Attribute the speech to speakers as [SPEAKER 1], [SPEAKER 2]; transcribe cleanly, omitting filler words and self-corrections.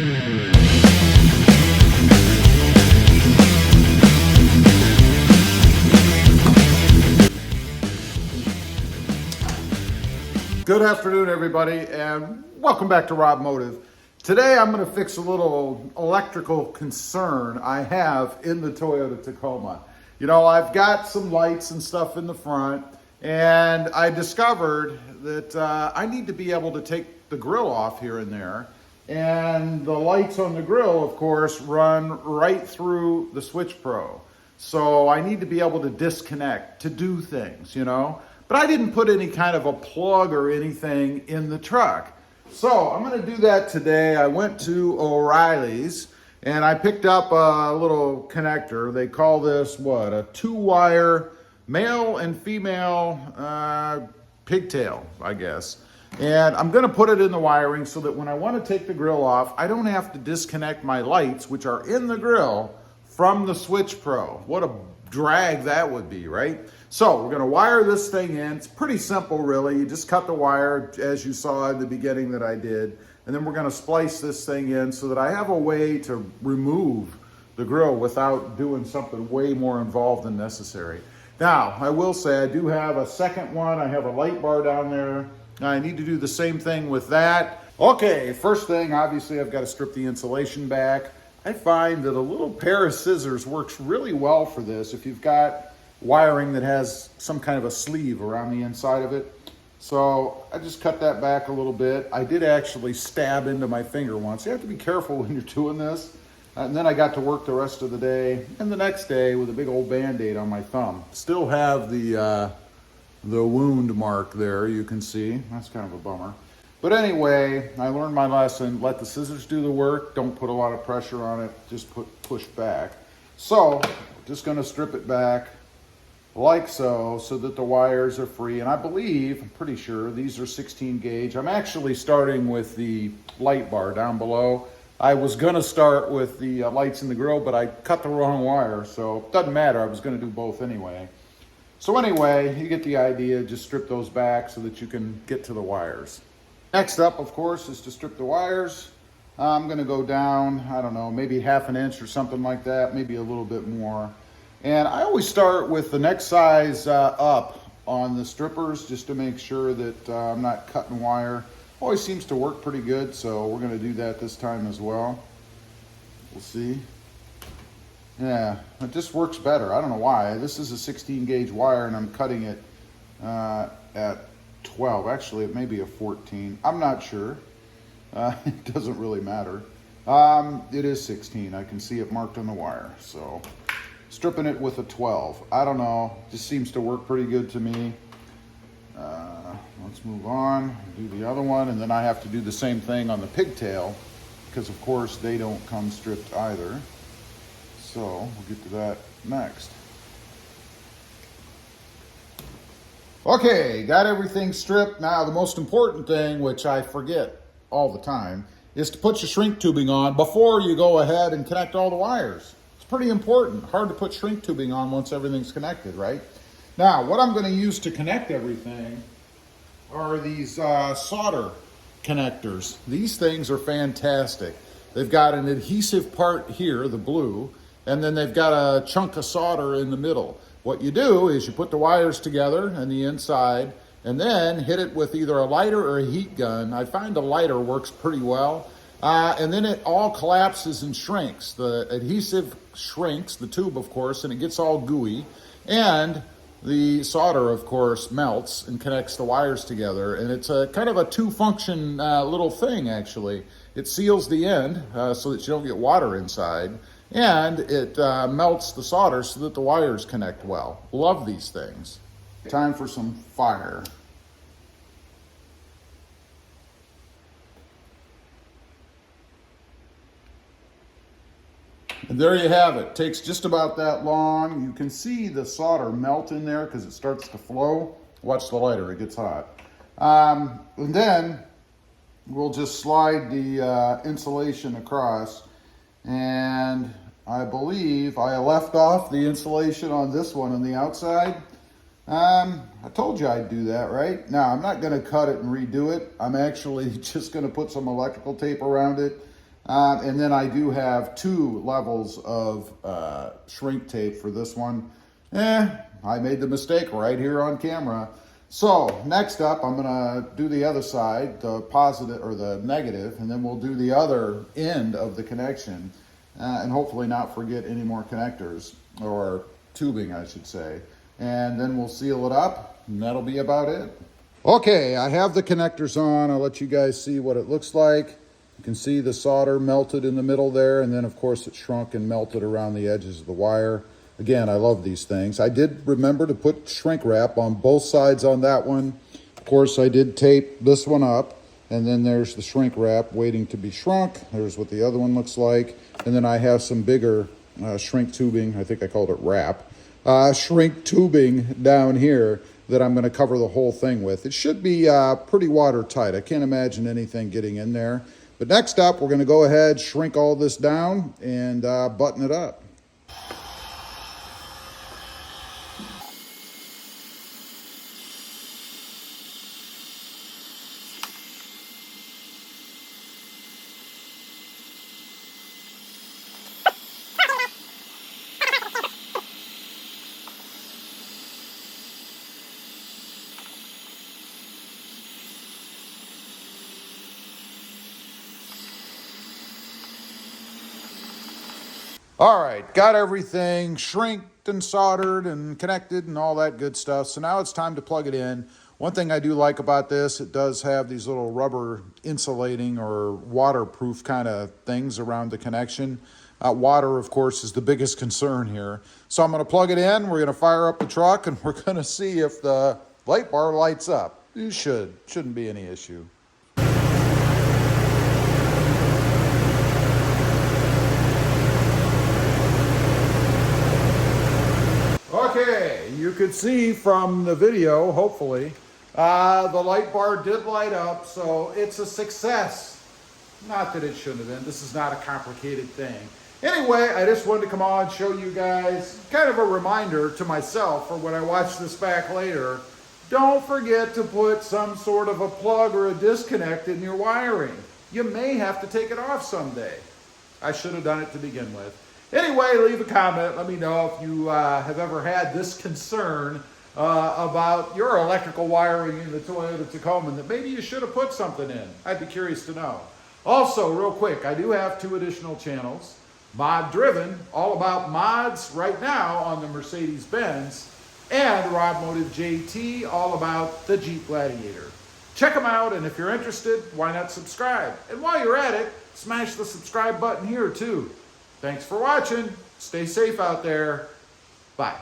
[SPEAKER 1] Good afternoon, everybody, and welcome back to RobMotive. Today I'm going to fix a little electrical concern I have in the Toyota Tacoma. You know, I've got some lights and stuff in the front, and I discovered that I need to be able to take the grill off here and there. And the lights on the grill, of course, run right through the Switch Pro. So I need to be able to disconnect to do things, you know. But I didn't put any kind of a plug or anything in the truck. So I'm going to do that today. I went to O'Reilly's and I picked up a little connector. They call this, what, a 2-wire male and female pigtail, I guess. And I'm going to put it in the wiring so that when I want to take the grill off, I don't have to disconnect my lights, which are in the grill, from the Switch Pro. What a drag that would be, right? So we're going to wire this thing in. It's pretty simple, really. You just cut the wire, as you saw in the beginning that I did, and then we're going to splice this thing in so that I have a way to remove the grill without doing something way more involved than necessary. Now, I will say I do have a second one. I have a light bar down there. I need to do the same thing with that. Okay, first thing, obviously I've got to strip the insulation back. I find that a little pair of scissors works really well for this if you've got wiring that has some kind of a sleeve around the inside of it. So I just cut that back a little bit. I did actually stab into my finger once. You have to be careful when you're doing this. And then I got to work the rest of the day and the next day with a big old Band-Aid on my thumb. Still have the wound mark there, you can see. That's kind of a bummer. But anyway, I learned my lesson. Let the scissors do the work. Don't put a lot of pressure on it. Just push back. So just going to strip it back like so that the wires are free. And I believe, I'm pretty sure, these are 16 gauge. I'm actually starting with the light bar down below. I was going to start with the lights in the grill, but I cut the wrong wire, so it doesn't matter. I was going to do both anyway. So anyway, you get the idea. Just strip those back so that you can get to the wires. Next up, of course, is to strip the wires. I'm going to go down, I don't know, maybe half an inch or something like that, maybe a little bit more. And I always start with the next size up on the strippers just to make sure that I'm not cutting wire. Always seems to work pretty good, so we're going to do that this time as well. We'll see. Yeah, it just works better. I don't know why. This is a 16 gauge wire and I'm cutting it at 12. Actually, it may be a 14. I'm not sure. It doesn't really matter. It is 16. I can see it marked on the wire. So stripping it with a 12. I don't know. Just seems to work pretty good to me. Let's move on. Do the other one, and then I have to do the same thing on the pigtail because, of course, they don't come stripped either. So we'll get to that next. Okay, got everything stripped. Now, the most important thing, which I forget all the time, is to put your shrink tubing on before you go ahead and connect all the wires. It's pretty important. Hard to put shrink tubing on once everything's connected, right? Now, what I'm going to use to connect everything are these solder connectors. These things are fantastic. They've got an adhesive part here, the blue, and then they've got a chunk of solder in the middle. What you do is you put the wires together on the inside and then hit it with either a lighter or a heat gun. I find a lighter works pretty well. And then it all collapses and shrinks. The adhesive shrinks, the tube of course, and it gets all gooey. And the solder, of course, melts and connects the wires together. And it's a kind of a two-function little thing, actually. It seals the end so that you don't get water inside. And it melts the solder so that the wires connect well. Love these things. Time for some fire. And there you have it. Takes just about that long. You can see the solder melt in there because it starts to flow. Watch the lighter, it gets hot. And then we'll just slide the insulation across. And I believe I left off the insulation on this one on the outside. I told you I'd do that, right? Now, I'm not going to cut it and redo it. I'm actually just going to put some electrical tape around it And then I do have 2 levels of shrink tape for this one. I made the mistake right here on camera. So next up, I'm gonna do the other side, the positive or the negative, and then we'll do the other end of the connection, and hopefully not forget any more connectors, or tubing, I should say. And then we'll seal it up, and that'll be about it. Okay, I have the connectors on. I'll let you guys see what it looks like. You can see the solder melted in the middle there, and then of course it shrunk and melted around the edges of the wire. Again, I love these things. I did remember to put shrink wrap on both sides on that one. Of course, I did tape this one up, and then there's the shrink wrap waiting to be shrunk. There's what the other one looks like. And then I have some bigger shrink tubing, I think I called it wrap, shrink tubing down here that I'm going to cover the whole thing with. It should be pretty watertight. I can't imagine anything getting in there. But next up, we're going to go ahead, shrink all this down, and button it up. All right, got everything shrinked and soldered and connected and all that good stuff. So now it's time to plug it in. One thing I do like about this, it does have these little rubber insulating or waterproof kind of things around the connection. Water, of course, is the biggest concern here. So I'm going to plug it in. We're going to fire up the truck, and we're going to see if the light bar lights up. It shouldn't be any issue. Okay, you could see from the video, hopefully, the light bar did light up, so it's a success. Not that it shouldn't have been. This is not a complicated thing. Anyway, I just wanted to come on and show you guys kind of a reminder to myself for when I watch this back later. Don't forget to put some sort of a plug or a disconnect in your wiring. You may have to take it off someday. I should have done it to begin with. Anyway, leave a comment. Let me know if you have ever had this concern about your electrical wiring in the Toyota Tacoma that maybe you should have put something in. I'd be curious to know. Also, real quick, I do have 2 additional channels. Mod Driven, all about mods right now on the Mercedes-Benz, and RobMotive JT, all about the Jeep Gladiator. Check them out, and if you're interested, why not subscribe? And while you're at it, smash the subscribe button here too. Thanks for watching. Stay safe out there. Bye.